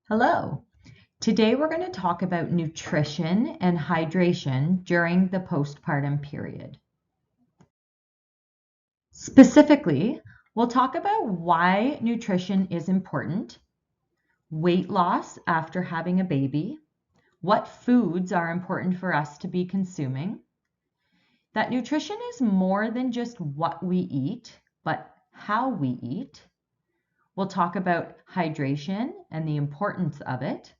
Hello. Today we're going to talk about nutrition and hydration during the postpartum period. Specifically, we'll talk about why nutrition is important, weight loss after having a baby, what foods are important for us to be consuming, that nutrition is more than just what we eat, but how we eat. We'll talk about hydration and the importance of it,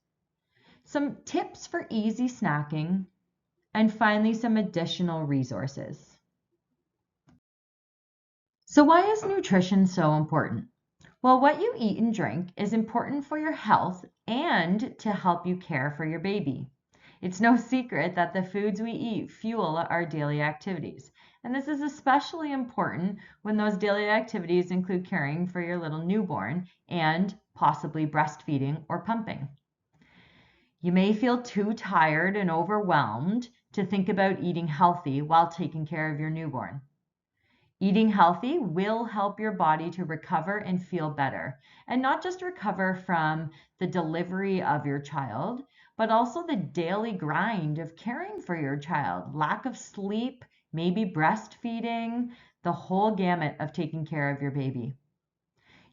some tips for easy snacking, and finally some additional resources. So why is nutrition so important? Well, what you eat and drink is important for your health and to help you care for your baby. It's no secret that the foods we eat fuel our daily activities. And this is especially important when those daily activities include caring for your little newborn and possibly breastfeeding or pumping. You may feel too tired and overwhelmed to think about eating healthy while taking care of your newborn. Eating healthy will help your body to recover and feel better, and not just recover from the delivery of your child, but also the daily grind of caring for your child, lack of sleep, maybe breastfeeding, the whole gamut of taking care of your baby.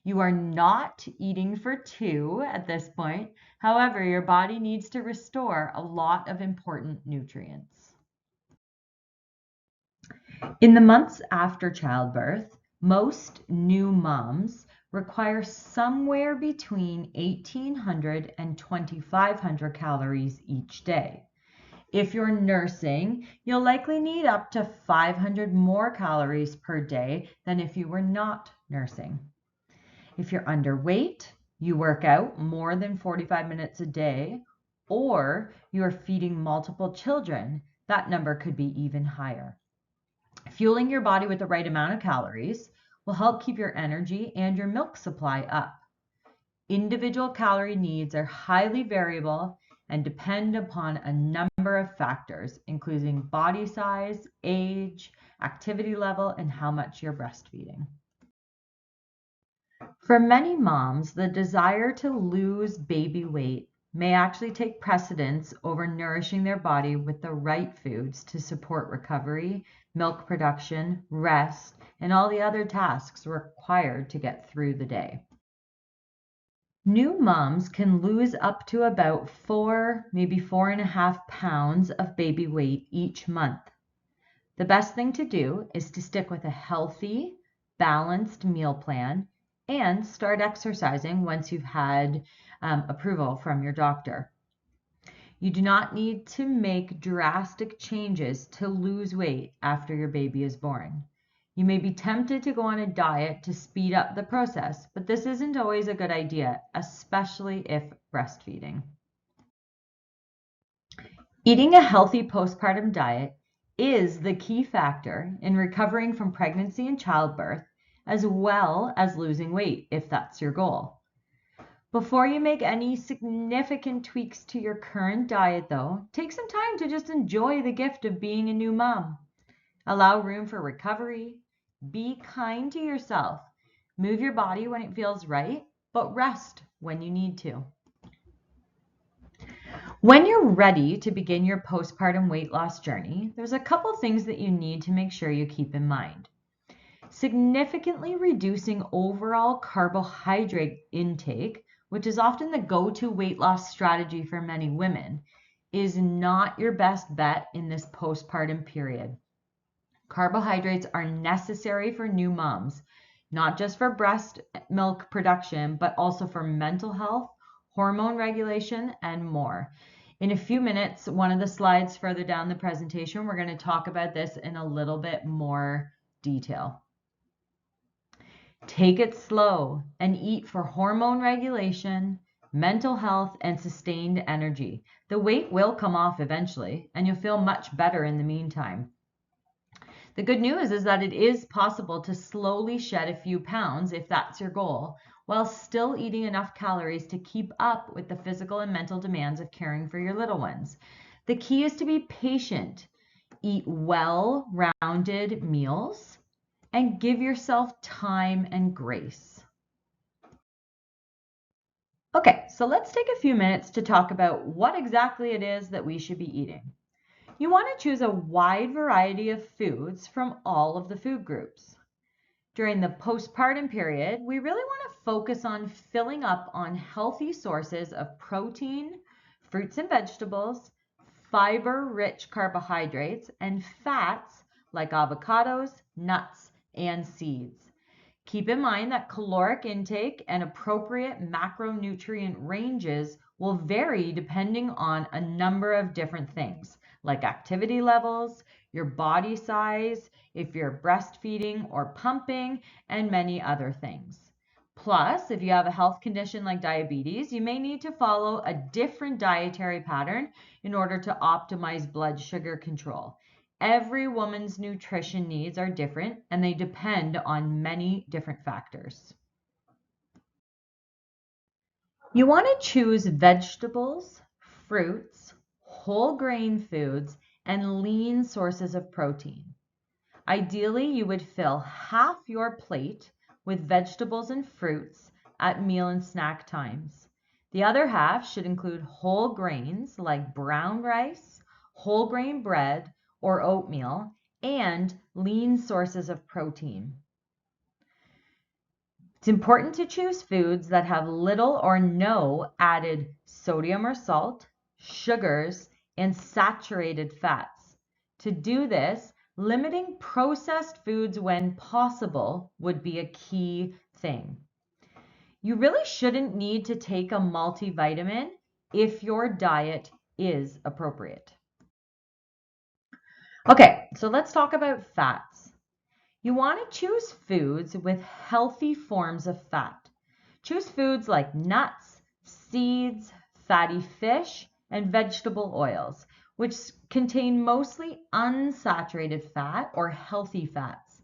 You are not eating for two at this point. However, your body needs to restore a lot of important nutrients. In the months after childbirth, most new moms require somewhere between 1,800 and 2,500 calories each day. If you're nursing, you'll likely need up to 500 more calories per day than if you were not nursing. If you're underweight, you work out more than 45 minutes a day, or you're feeding multiple children, that number could be even higher. Fueling your body with the right amount of calories will help keep your energy and your milk supply up. Individual calorie needs are highly variable and depend upon a number of factors, including body size, age, activity level, and how much you're breastfeeding. For many moms, the desire to lose baby weight may actually take precedence over nourishing their body with the right foods to support recovery, milk production, rest, and all the other tasks required to get through the day. New moms can lose up to about 4, maybe 4.5 pounds of baby weight each month. The best thing to do is to stick with a healthy, balanced meal plan and start exercising once you've had approval from your doctor. You do not need to make drastic changes to lose weight after your baby is born. You may be tempted to go on a diet to speed up the process, but this isn't always a good idea, especially if breastfeeding. Eating a healthy postpartum diet is the key factor in recovering from pregnancy and childbirth, as well as losing weight if that's your goal. Before you make any significant tweaks to your current diet, though, take some time to just enjoy the gift of being a new mom. Allow room for recovery. Be kind to yourself. Move your body when it feels right, but rest when you need to. When you're ready to begin your postpartum weight loss journey, there's a couple things that you need to make sure you keep in mind. Significantly reducing overall carbohydrate intake, which is often the go-to weight loss strategy for many women, is not your best bet in this postpartum period. Carbohydrates are necessary for new moms, not just for breast milk production, but also for mental health, hormone regulation, and more. In a few minutes, one of the slides further down the presentation, we're going to talk about this in a little bit more detail. Take it slow and eat for hormone regulation, mental health, and sustained energy. The weight will come off eventually, and you'll feel much better in the meantime. The good news is that it is possible to slowly shed a few pounds if that's your goal, while still eating enough calories to keep up with the physical and mental demands of caring for your little ones. The key is to be patient, eat well-rounded meals, and give yourself time and grace. Okay, so let's take a few minutes to talk about what exactly it is that we should be eating. You want to choose a wide variety of foods from all of the food groups. During the postpartum period, we really want to focus on filling up on healthy sources of protein, fruits and vegetables, fiber-rich carbohydrates, and fats like avocados, nuts, and seeds. Keep in mind that caloric intake and appropriate macronutrient ranges will vary depending on a number of different things, like activity levels, your body size, if you're breastfeeding or pumping, and many other things. Plus, if you have a health condition like diabetes, you may need to follow a different dietary pattern in order to optimize blood sugar control. Every woman's nutrition needs are different and they depend on many different factors. You want to choose vegetables, fruits, whole grain foods, and lean sources of protein. Ideally, you would fill half your plate with vegetables and fruits at meal and snack times. The other half should include whole grains like brown rice, whole grain bread, or oatmeal, and lean sources of protein. It's important to choose foods that have little or no added sodium or salt, sugars, and saturated fats. To do this, limiting processed foods when possible would be a key thing. You really shouldn't need to take a multivitamin if your diet is appropriate. Okay, so let's talk about fats. You want to choose foods with healthy forms of fat. Choose foods like nuts, seeds, fatty fish, and vegetable oils, which contain mostly unsaturated fat or healthy fats.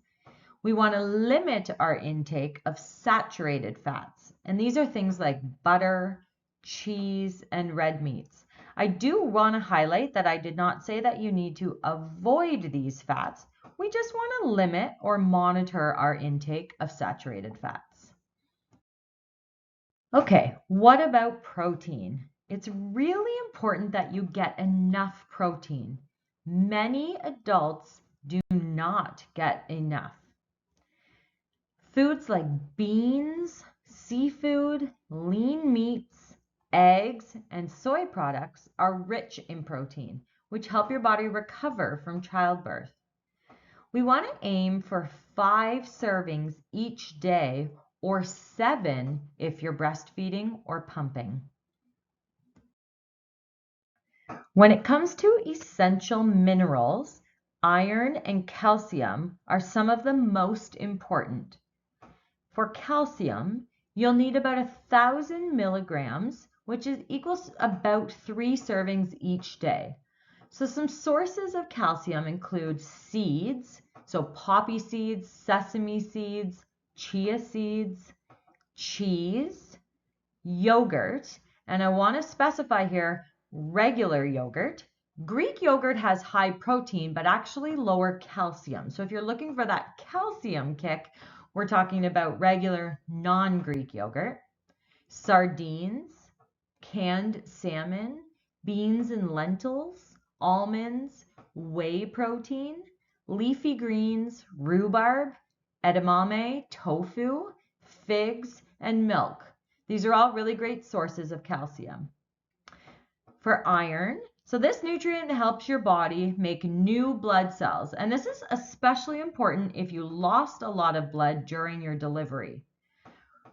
We want to limit our intake of saturated fats, and these are things like butter, cheese, and red meats. I do want to highlight that I did not say that you need to avoid these fats. We just want to limit or monitor our intake of saturated fats. Okay, what about protein? It's really important that you get enough protein. Many adults do not get enough. Foods like beans, seafood, lean meats, eggs, and soy products are rich in protein, which help your body recover from childbirth. We want to aim for 5 servings each day or 7 if you're breastfeeding or pumping. When it comes to essential minerals, iron and calcium are some of the most important. For calcium, you'll need about 1,000 milligrams, which equals about 3 servings each day. So some sources of calcium include seeds, so poppy seeds, sesame seeds, chia seeds, cheese, yogurt, and I want to specify here regular yogurt. Greek yogurt has high protein, but actually lower calcium. So if you're looking for that calcium kick, we're talking about regular non-Greek yogurt, sardines, canned salmon, beans and lentils, almonds, whey protein, leafy greens, rhubarb, edamame, tofu, figs, and milk. These are all really great sources of calcium. For iron, so this nutrient helps your body make new blood cells, and this is especially important if you lost a lot of blood during your delivery.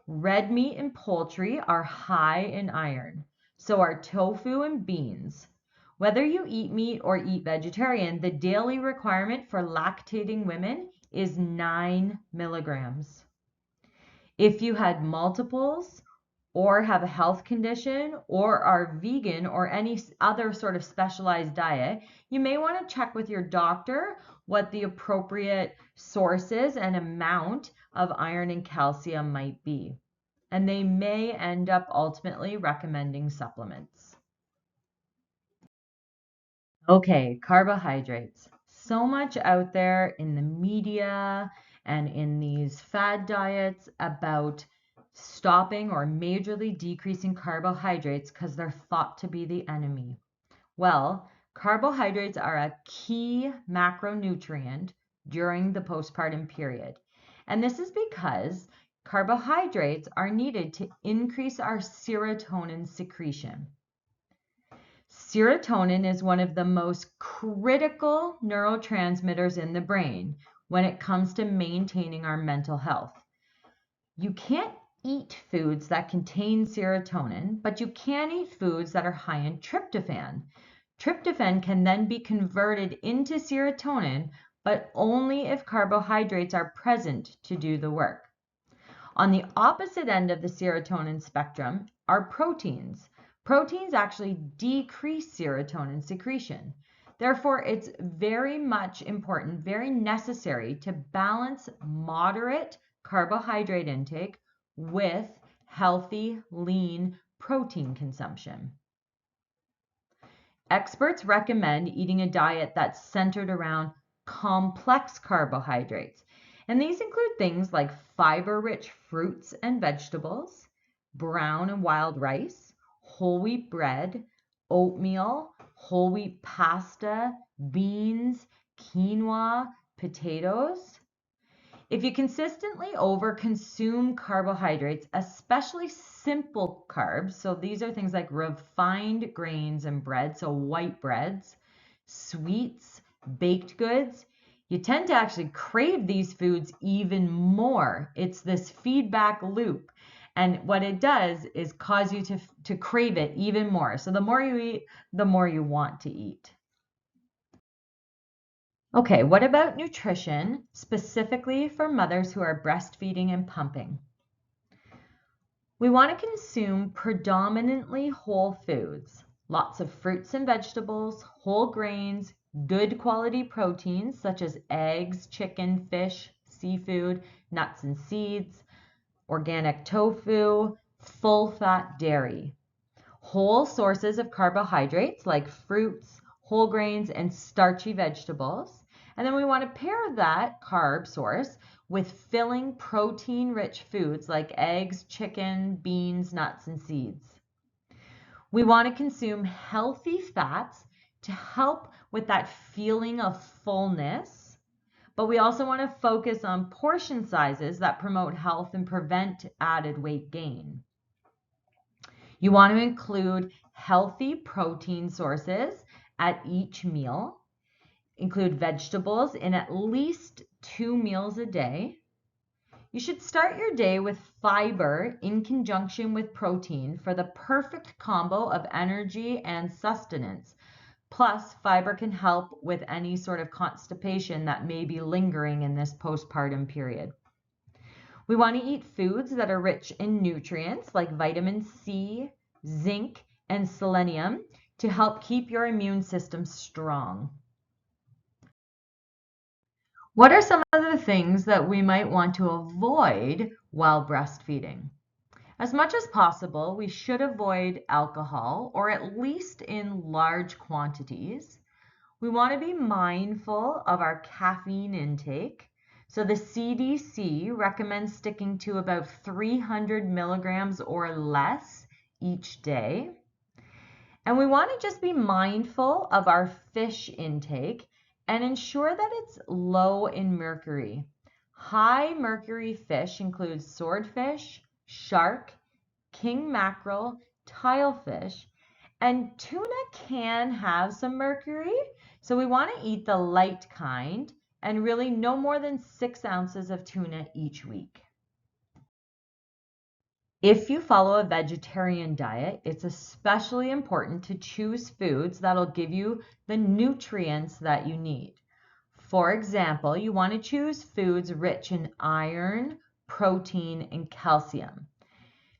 Red meat and poultry are high in iron, so are tofu and beans. Whether you eat meat or eat vegetarian, the daily requirement for lactating women is 9 milligrams. If you had multiples or have a health condition or are vegan or any other sort of specialized diet, you may want to check with your doctor what the appropriate sources and amount of iron and calcium might be. And they may end up ultimately recommending supplements. Okay, carbohydrates. So much out there in the media and in these fad diets about stopping or majorly decreasing carbohydrates because they're thought to be the enemy. Well, carbohydrates are a key macronutrient during the postpartum period. And this is because carbohydrates are needed to increase our serotonin secretion. Serotonin is one of the most critical neurotransmitters in the brain when it comes to maintaining our mental health. You can't eat foods that contain serotonin, but you can eat foods that are high in tryptophan. Tryptophan can then be converted into serotonin, but only if carbohydrates are present to do the work. On the opposite end of the serotonin spectrum are proteins. Proteins actually decrease serotonin secretion. Therefore, it's very much important, very necessary to balance moderate carbohydrate intake with healthy, lean protein consumption. Experts recommend eating a diet that's centered around complex carbohydrates. And these include things like fiber-rich fruits and vegetables, brown and wild rice, whole wheat bread, oatmeal, whole wheat pasta, beans, quinoa, potatoes. If you consistently overconsume carbohydrates, especially simple carbs, so these are things like refined grains and bread, so white breads, sweets, baked goods, you tend to actually crave these foods even more. It's this feedback loop. And what it does is cause you to crave it even more. So the more you eat, the more you want to eat. Okay, what about nutrition, specifically for mothers who are breastfeeding and pumping? We want to consume predominantly whole foods, lots of fruits and vegetables, whole grains, good quality proteins such as eggs, chicken, fish, seafood, nuts and seeds, organic tofu, full fat dairy. Whole sources of carbohydrates like fruits, whole grains, and starchy vegetables. And then we want to pair that carb source with filling protein-rich foods like eggs, chicken, beans, nuts, and seeds. We want to consume healthy fats to help with that feeling of fullness, but we also want to focus on portion sizes that promote health and prevent added weight gain. You want to include healthy protein sources at each meal. Include vegetables in at least 2 meals a day. You should start your day with fiber in conjunction with protein for the perfect combo of energy and sustenance. Plus, fiber can help with any sort of constipation that may be lingering in this postpartum period. We want to eat foods that are rich in nutrients like vitamin C, zinc, and selenium to help keep your immune system strong. What are some of the things that we might want to avoid while breastfeeding? As much as possible, we should avoid alcohol, or at least in large quantities. We want to be mindful of our caffeine intake. So the CDC recommends sticking to about 300 milligrams or less each day. And we want to just be mindful of our fish intake and ensure that it's low in mercury. High mercury fish includes swordfish, shark, king mackerel, tilefish, and tuna can have some mercury, so we want to eat the light kind and really no more than 6 ounces of tuna each week. If you follow a vegetarian diet, it's especially important to choose foods that'll give you the nutrients that you need. For example, you want to choose foods rich in iron, protein, and calcium.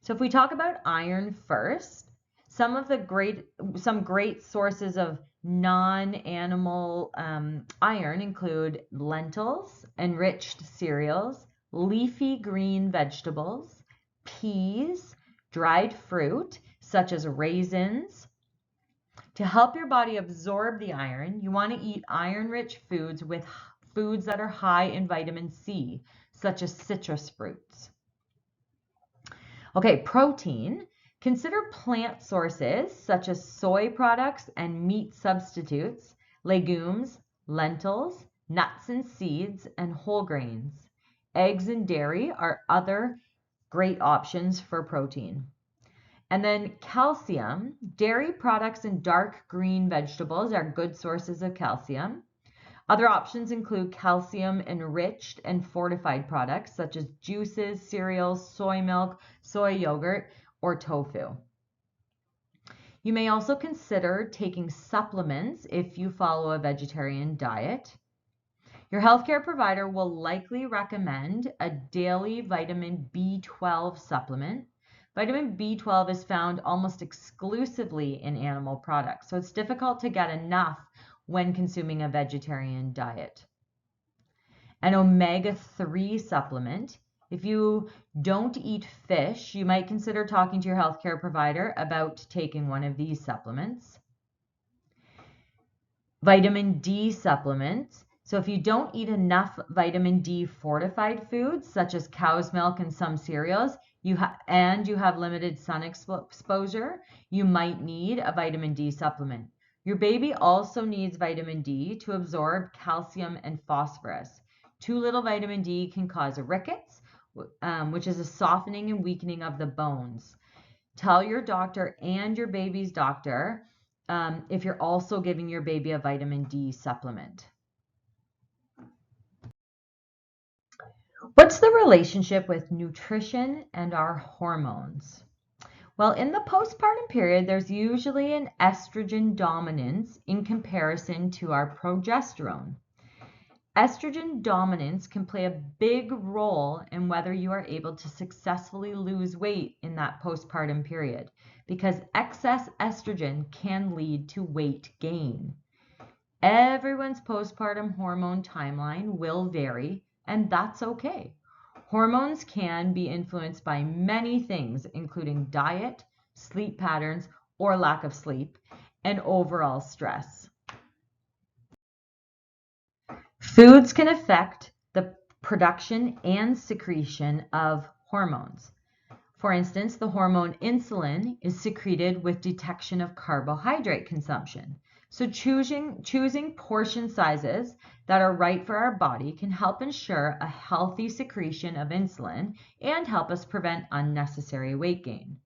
So if we talk about iron first, some great sources of non-animal iron include lentils, enriched cereals, leafy green vegetables, peas, dried fruit such as raisins. To help your body absorb the iron, you want to eat iron-rich foods with foods that are high in vitamin C, such as citrus fruits. Okay, protein. Consider plant sources such as soy products and meat substitutes, legumes, lentils, nuts and seeds, and whole grains. Eggs and dairy are other great options for protein. And then calcium. Dairy products and dark green vegetables are good sources of calcium. Other options include calcium-enriched and fortified products such as juices, cereals, soy milk, soy yogurt, or tofu. You may also consider taking supplements if you follow a vegetarian diet. Your healthcare provider will likely recommend a daily vitamin B12 supplement. Vitamin B12 is found almost exclusively in animal products, so it's difficult to get enough when consuming a vegetarian diet. An omega-3 supplement. If you don't eat fish, you might consider talking to your healthcare provider about taking one of these supplements. Vitamin D supplements. So if you don't eat enough vitamin D fortified foods, such as cow's milk and some cereals, you have limited sun exposure, you might need a vitamin D supplement. Your baby also needs vitamin D to absorb calcium and phosphorus. Too little vitamin D can cause rickets, which is a softening and weakening of the bones. Tell your doctor and your baby's doctor if you're also giving your baby a vitamin D supplement. What's the relationship with nutrition and our hormones? Well, in the postpartum period, there's usually an estrogen dominance in comparison to our progesterone. Estrogen dominance can play a big role in whether you are able to successfully lose weight in that postpartum period, because excess estrogen can lead to weight gain. Everyone's postpartum hormone timeline will vary, and that's okay. Hormones can be influenced by many things, including diet, sleep patterns or lack of sleep, and overall stress. Foods can affect the production and secretion of hormones. For instance, the hormone insulin is secreted with detection of carbohydrate consumption. So choosing portion sizes that are right for our body can help ensure a healthy secretion of insulin and help us prevent unnecessary weight gain.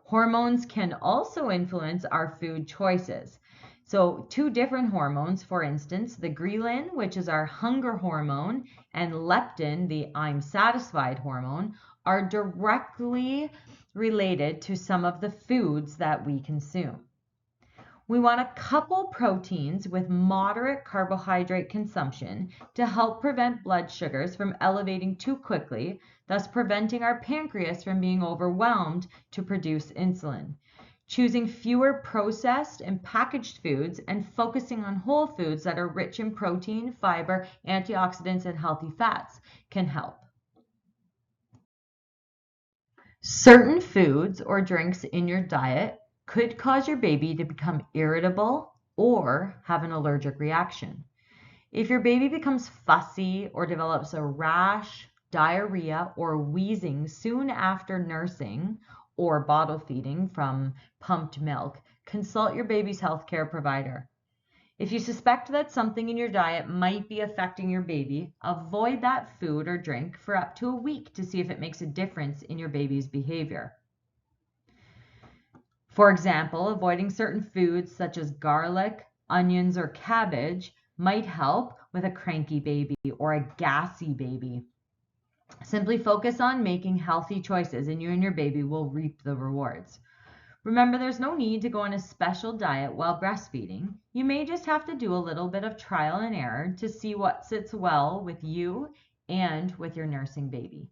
Hormones can also influence our food choices. So two different hormones, for instance, the ghrelin, which is our hunger hormone, and leptin, the I'm satisfied hormone, are directly related to some of the foods that we consume. We want to couple proteins with moderate carbohydrate consumption to help prevent blood sugars from elevating too quickly, thus preventing our pancreas from being overwhelmed to produce insulin. Choosing fewer processed and packaged foods and focusing on whole foods that are rich in protein, fiber, antioxidants, and healthy fats can help. Certain foods or drinks in your diet could cause your baby to become irritable or have an allergic reaction. If your baby becomes fussy or develops a rash, diarrhea, or wheezing soon after nursing or bottle feeding from pumped milk, consult your baby's healthcare provider. If you suspect that something in your diet might be affecting your baby, avoid that food or drink for up to a week to see if it makes a difference in your baby's behavior. For example, avoiding certain foods such as garlic, onions, or cabbage might help with a cranky baby or a gassy baby. Simply focus on making healthy choices and you and your baby will reap the rewards. Remember, there's no need to go on a special diet while breastfeeding. You may just have to do a little bit of trial and error to see what sits well with you and with your nursing baby.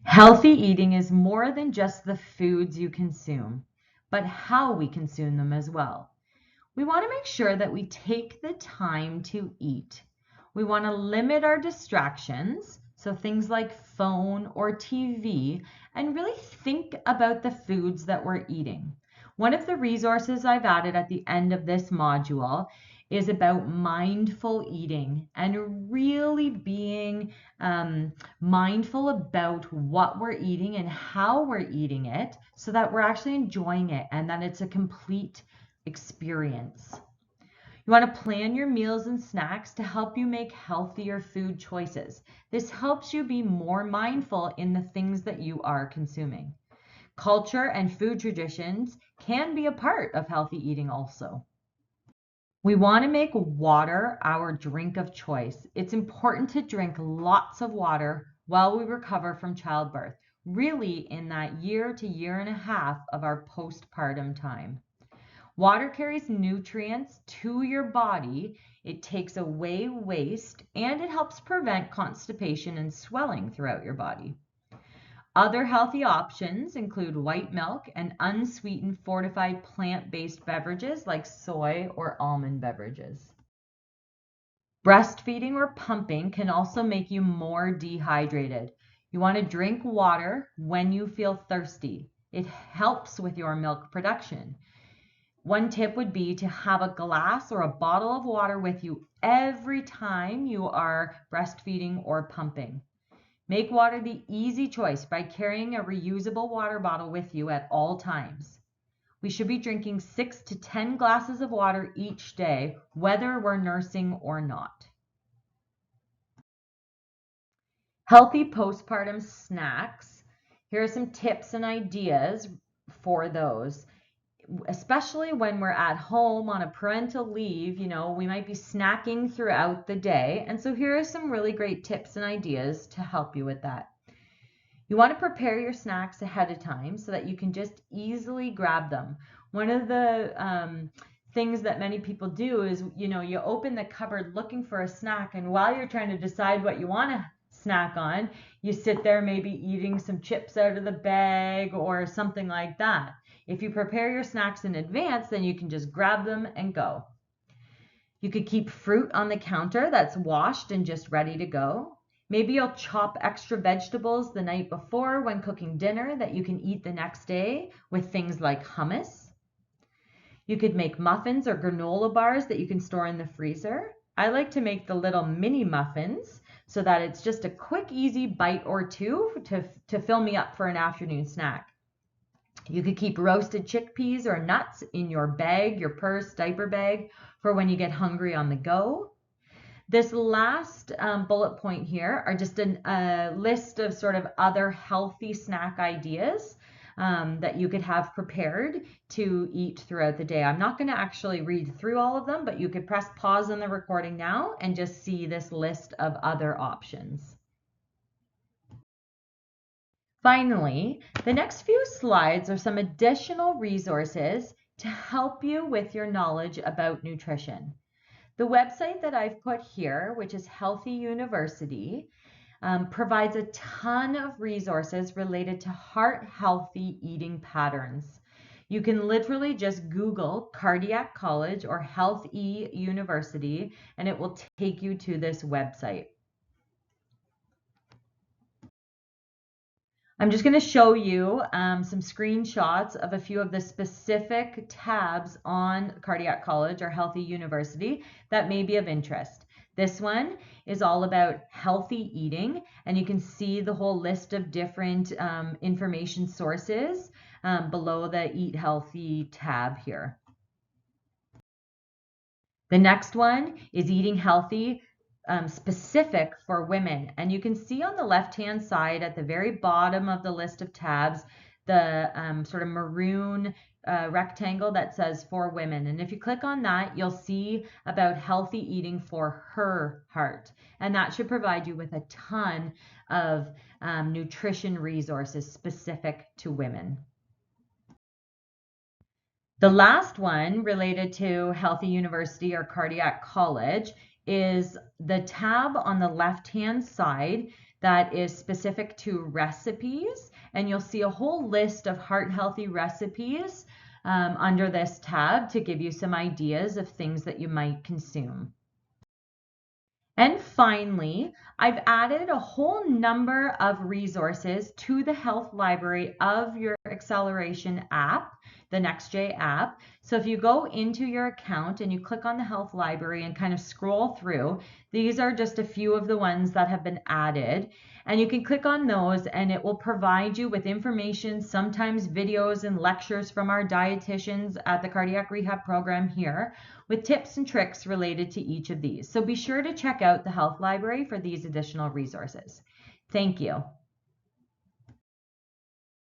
Healthy eating is more than just the foods you consume, but how we consume them as well. We want to make sure that we take the time to eat. We want to limit our distractions, so things like phone or TV, and really think about the foods that we're eating. One of the resources I've added at the end of this module is about mindful eating and really being mindful about what we're eating and how we're eating it so that we're actually enjoying it and that it's a complete experience. You want to plan your meals and snacks to help you make healthier food choices. This helps you be more mindful in the things that you are consuming. Culture and food traditions can be a part of healthy eating also. We want to make water our drink of choice. It's important to drink lots of water while we recover from childbirth, really in that year to year and a half of our postpartum time. Water carries nutrients to your body, it takes away waste, and it helps prevent constipation and swelling throughout your body. Other healthy options include white milk and unsweetened fortified plant-based beverages like soy or almond beverages. Breastfeeding or pumping can also make you more dehydrated. You want to drink water when you feel thirsty. It helps with your milk production. One tip would be to have a glass or a bottle of water with you every time you are breastfeeding or pumping. Make water the easy choice by carrying a reusable water bottle with you at all times. We should be drinking 6 to 10 glasses of water each day, whether we're nursing or not. Healthy postpartum snacks. Here are some tips and ideas for those. Especially when we're at home on a parental leave, we might be snacking throughout the day. And so here are some really great tips and ideas to help you with that. You want to prepare your snacks ahead of time so that you can just easily grab them. One of the things that many people do is, you open the cupboard looking for a snack, and while you're trying to decide what you want to snack on, you sit there maybe eating some chips out of the bag or something like that. If you prepare your snacks in advance, then you can just grab them and go. You could keep fruit on the counter that's washed and just ready to go. Maybe you'll chop extra vegetables the night before when cooking dinner that you can eat the next day with things like hummus. You could make muffins or granola bars that you can store in the freezer. I like to make the little mini muffins so that it's just a quick, easy bite or two to fill me up for an afternoon snack. You could keep roasted chickpeas or nuts in your bag, your purse, diaper bag, for when you get hungry on the go. This last bullet point here are just a list of sort of other healthy snack ideas that you could have prepared to eat throughout the day. I'm not going to actually read through all of them, but you could press pause on the recording now and just see this list of other options. Finally, the next few slides are some additional resources to help you with your knowledge about nutrition. The website that I've put here, which is Healthy University, provides a ton of resources related to heart-healthy eating patterns. You can literally just Google Cardiac College or Health E University, and it will take you to this website. I'm just going to show you some screenshots of a few of the specific tabs on Cardiac College or Healthy University that may be of interest. This one is all about healthy eating, and you can see the whole list of different information sources below the Eat Healthy tab here. The next one is Eating Healthy, specific for women. And you can see on the left-hand side at the very bottom of the list of tabs, the sort of maroon rectangle that says for women. And if you click on that, you'll see about healthy eating for her heart. And that should provide you with a ton of nutrition resources specific to women. The last one related to Healthy University or Cardiac College is the tab on the left-hand side that is specific to recipes, and you'll see a whole list of heart-healthy recipes under this tab to give you some ideas of things that you might consume. And finally, I've added a whole number of resources to the health library of your acceleration app, the NextJ app. So if you go into your account and you click on the health library and kind of scroll through, these are just a few of the ones that have been added. And you can click on those and it will provide you with information, sometimes videos and lectures from our dietitians at the cardiac rehab program here, with tips and tricks related to each of these. So be sure to check out the Health Library for these additional resources. Thank you.